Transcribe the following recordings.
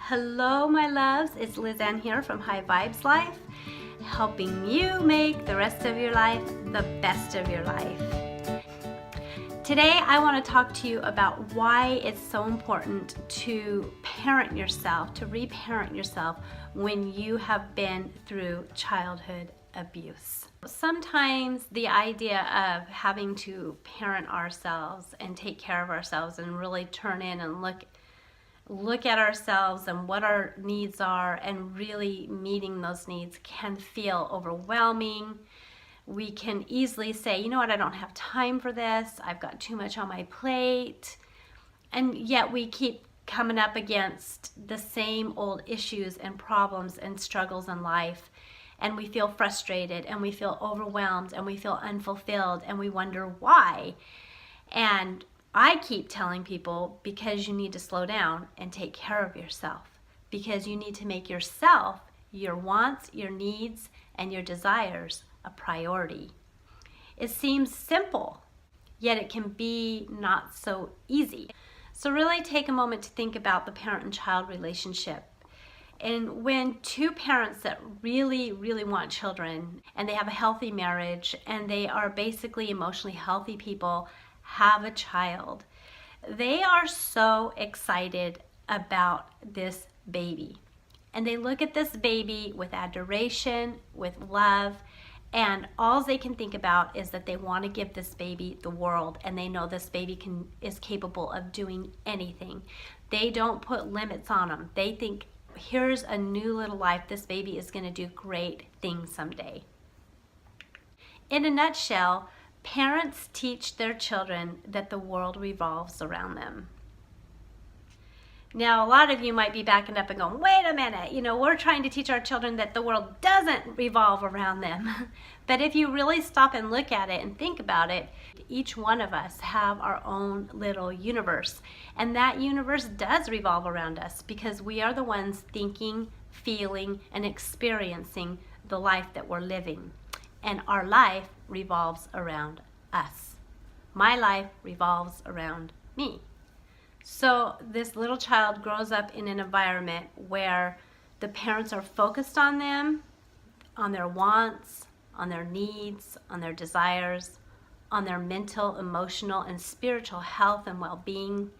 Hello, my loves. It's Liz Ann here from High Vibes Life, helping you make the rest of your life the best of your life. Today, I want to talk to you about why it's so important to parent yourself, to reparent yourself when you have been through childhood abuse. Sometimes the idea of having to parent ourselves and take care of ourselves and really turn in and look at ourselves and what our needs are and really meeting those needs can feel overwhelming. We can easily say, you know what, I don't have time for this. I've got too much on my plate. And yet we keep coming up against the same old issues and problems and struggles in life. And we feel frustrated and we feel overwhelmed and we feel unfulfilled and we wonder why. And I keep telling people, because you need to slow down and take care of yourself, because you need to make yourself, your wants, your needs, and your desires a priority. It seems simple, yet it can be not so easy. So really take a moment to think about the parent and child relationship. And when two parents that really, really want children and they have a healthy marriage and they are basically emotionally healthy people, have a child, they are so excited about this baby. And they look at this baby with adoration, with love, and all they can think about is that they want to give this baby the world, and they know this baby is capable of doing anything. They don't put limits on them. They think, here's a new little life. This baby is going to do great things someday. In a nutshell, parents teach their children that the world revolves around them. Now, a lot of you might be backing up and going, wait a minute, we're trying to teach our children that the world doesn't revolve around them. But if you really stop and look at it and think about it, each one of us have our own little universe. And that universe does revolve around us because we are the ones thinking, feeling, and experiencing the life that we're living. And our life revolves around us. My life revolves around me. So this little child grows up in an environment where the parents are focused on them, on their wants, on their needs, on their desires, on their mental, emotional, and spiritual health and well-being.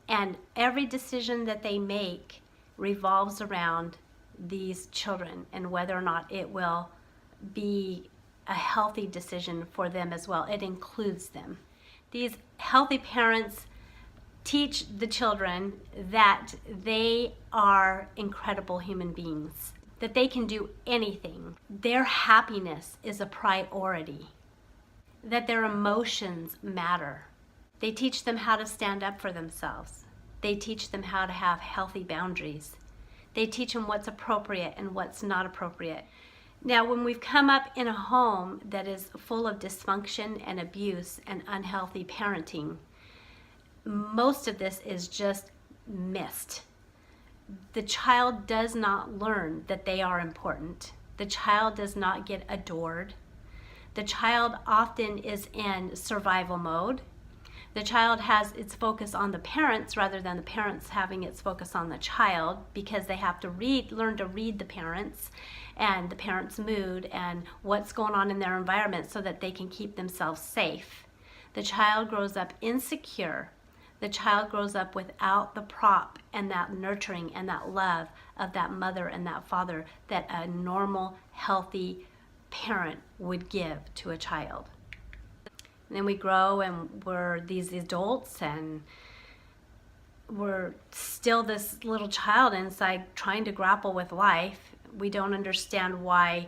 And every decision that they make revolves around these children and whether or not it will be a healthy decision for them as well. It includes them. These healthy parents teach the children that they are incredible human beings, that they can do anything. Their happiness is a priority, that their emotions matter. They teach them how to stand up for themselves. They teach them how to have healthy boundaries. They teach them what's appropriate and what's not appropriate. Now, when we've come up in a home that is full of dysfunction and abuse and unhealthy parenting, most of this is just missed. The child does not learn that they are important. The child does not get adored. The child often is in survival mode. The child has its focus on the parents rather than the parents having its focus on the child, because they have to learn to read the parents and the parents' mood and what's going on in their environment so that they can keep themselves safe. The child grows up insecure. The child grows up without the prop and that nurturing and that love of that mother and that father that a normal, healthy parent would give to a child. And then we grow and we're these adults and we're still this little child inside trying to grapple with life. We don't understand why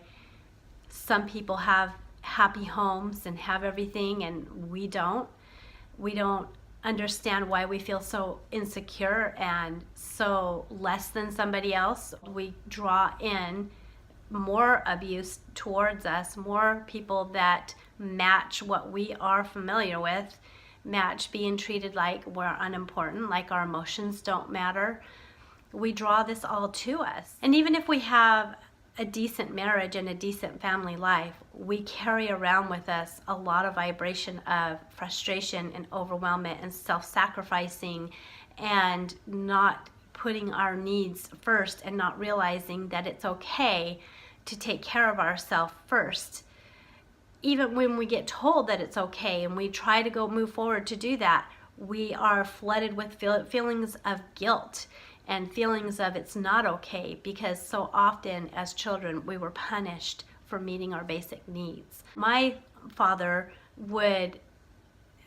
some people have happy homes and have everything and we don't. We don't understand why we feel so insecure and so less than somebody else. We draw in more abuse towards us, more people that match what we are familiar with, match being treated like we're unimportant, like our emotions don't matter. We draw this all to us. And even if we have a decent marriage and a decent family life, we carry around with us a lot of vibration of frustration and overwhelmment and self-sacrificing and not putting our needs first and not realizing that it's okay to take care of ourselves first. Even when we get told that it's okay and we try to move forward to do that, we are flooded with feelings of guilt and feelings of it's not okay, because so often as children we were punished for meeting our basic needs. My father would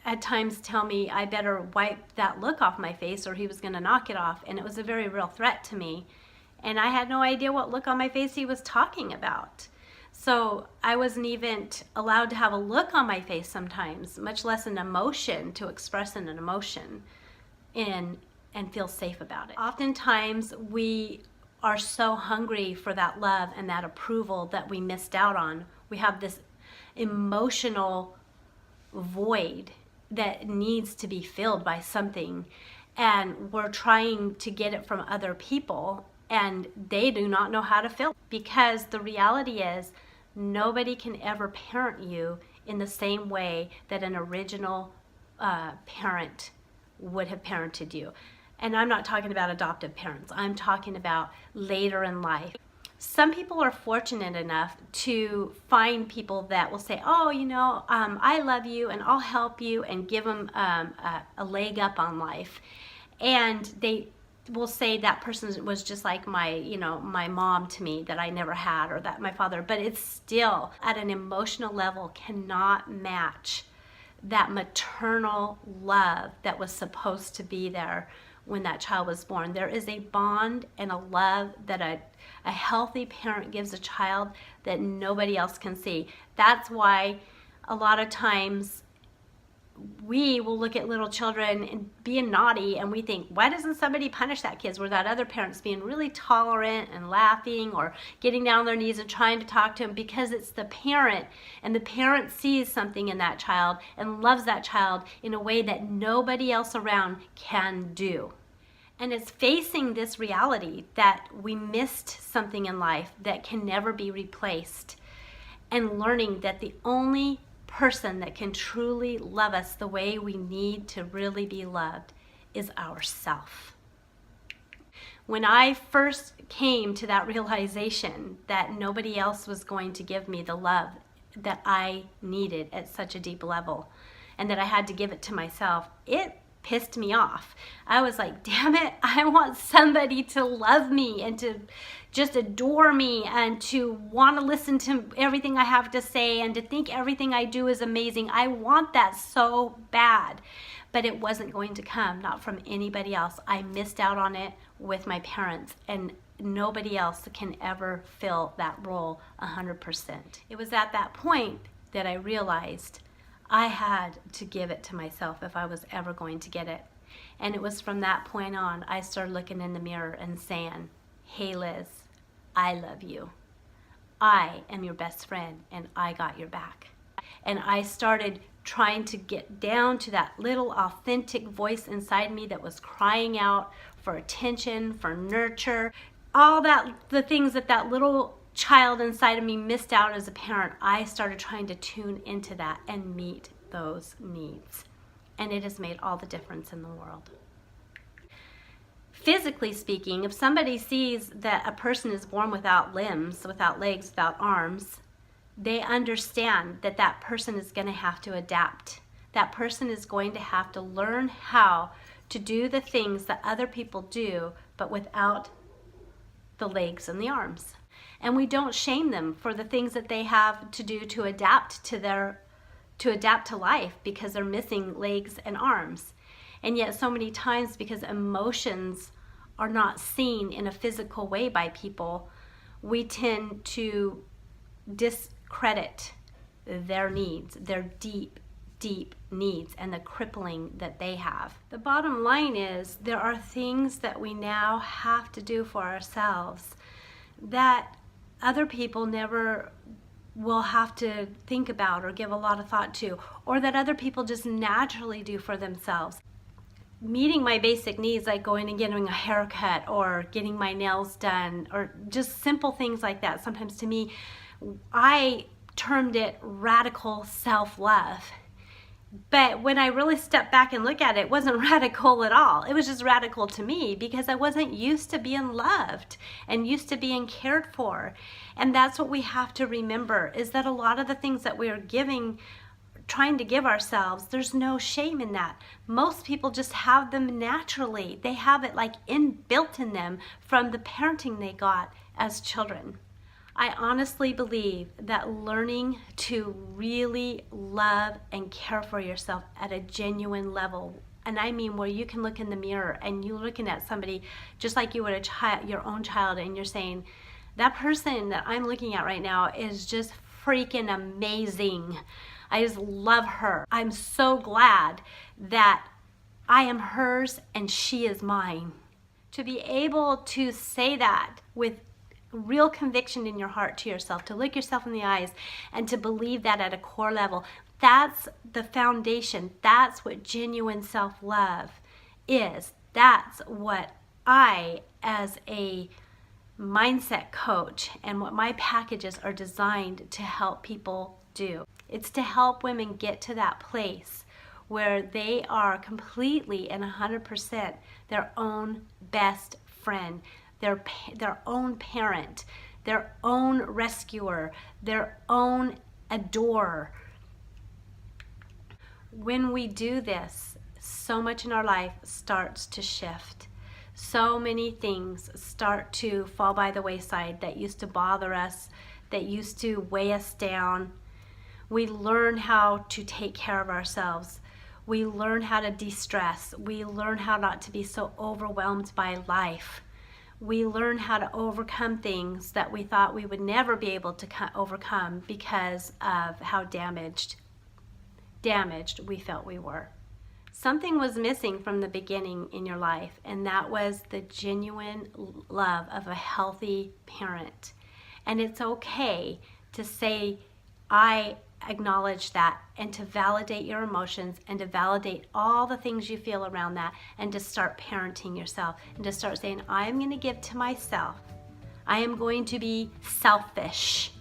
at times tell me I better wipe that look off my face or he was going to knock it off, and it was a very real threat to me, and I had no idea what look on my face he was talking about. So I wasn't even allowed to have a look on my face sometimes, much less an emotion, to express an emotion and feel safe about it. Oftentimes we are so hungry for that love and that approval that we missed out on. We have this emotional void that needs to be filled by something, and we're trying to get it from other people, and they do not know how to fill it. Because the reality is, nobody can ever parent you in the same way that an original parent would have parented you. And I'm not talking about adoptive parents. I'm talking about later in life. Some people are fortunate enough to find people that will say, oh, I love you and I'll help you, and give them a leg up on life. And they will say that person was just like my mom to me that I never had, or that my father, but it's still at an emotional level cannot match that maternal love that was supposed to be there when that child was born. There is a bond and a love that a healthy parent gives a child that nobody else can see. That's why a lot of times we will look at little children and being naughty, and we think, why doesn't somebody punish that kid? Where that other parent's being really tolerant and laughing or getting down on their knees and trying to talk to him, because it's the parent, and the parent sees something in that child and loves that child in a way that nobody else around can do. And it's facing this reality that we missed something in life that can never be replaced, and learning that the only person that can truly love us the way we need to really be loved is ourself. When I first came to that realization that nobody else was going to give me the love that I needed at such a deep level, and that I had to give it to myself, it pissed me off. I was like, damn it, I want somebody to love me and to just adore me and to want to listen to everything I have to say and to think everything I do is amazing. I want that so bad, but it wasn't going to come, not from anybody else. I missed out on it with my parents, and nobody else can ever fill that role 100%. It was at that point that I realized I had to give it to myself if I was ever going to get it. And it was from that point on I started looking in the mirror and saying, hey Liz, I love you. I am your best friend and I got your back. And I started trying to get down to that little authentic voice inside me that was crying out for attention, for nurture, all the things that little child inside of me missed out as a parent. I started trying to tune into that and meet those needs. And it has made all the difference in the world. Physically speaking, if somebody sees that a person is born without limbs, without legs, without arms, they understand that that person is going to have to adapt. That person is going to have to learn how to do the things that other people do, but without the legs and the arms. And we don't shame them for the things that they have to do to adapt to life, because they're missing legs and arms. And yet so many times, because emotions are not seen in a physical way by people, we tend to discredit their needs, their deep needs, and the crippling that they have. The bottom line is, there are things that we now have to do for ourselves that other people never will have to think about or give a lot of thought to, or that other people just naturally do for themselves. Meeting my basic needs, like going and getting a haircut or getting my nails done, or just simple things like that. Sometimes, to me, I termed it radical self-love. But when I really stepped back and look at it, it wasn't radical at all. It was just radical to me because I wasn't used to being loved and used to being cared for. And that's what we have to remember, is that a lot of the things that we are trying to give ourselves, there's no shame in that. Most people just have them naturally. They have it like inbuilt in them from the parenting they got as children. I honestly believe that learning to really love and care for yourself at a genuine level, and I mean where you can look in the mirror and you're looking at somebody just like you would a child, your own child, and you're saying, that person that I'm looking at right now is just freaking amazing. I just love her. I'm so glad that I am hers and she is mine. To be able to say that with real conviction in your heart to yourself, to look yourself in the eyes and to believe that at a core level, that's the foundation. That's what genuine self-love is. That's what I, as a mindset coach, and what my packages are designed to help people do. It's to help women get to that place where they are completely and 100% their own best friend, their own parent, their own rescuer, their own adorer. When we do this, so much in our life starts to shift. So many things start to fall by the wayside that used to bother us, that used to weigh us down. We learn how to take care of ourselves. We learn how to de-stress. We learn how not to be so overwhelmed by life. We learn how to overcome things that we thought we would never be able to overcome because of how damaged we felt we were. Something was missing from the beginning in your life, and that was the genuine love of a healthy parent. And it's okay to say, I acknowledge that, and to validate your emotions and to validate all the things you feel around that, and to start parenting yourself and to start saying, I am going to give to myself. I am going to be selfish,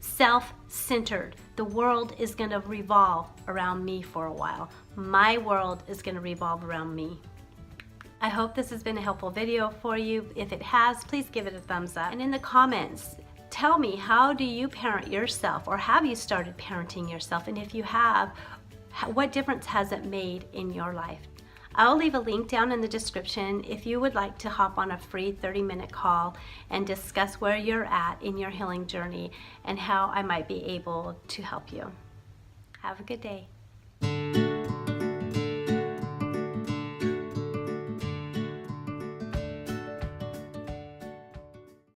self-centered. The world is going to revolve around me for a while. My world is going to revolve around me. I hope this has been a helpful video for you. If it has, please give it a thumbs up. And in the comments, tell me, how do you parent yourself, or have you started parenting yourself? And if you have, what difference has it made in your life? I'll leave a link down in the description if you would like to hop on a free 30-minute call and discuss where you're at in your healing journey and how I might be able to help you. Have a good day.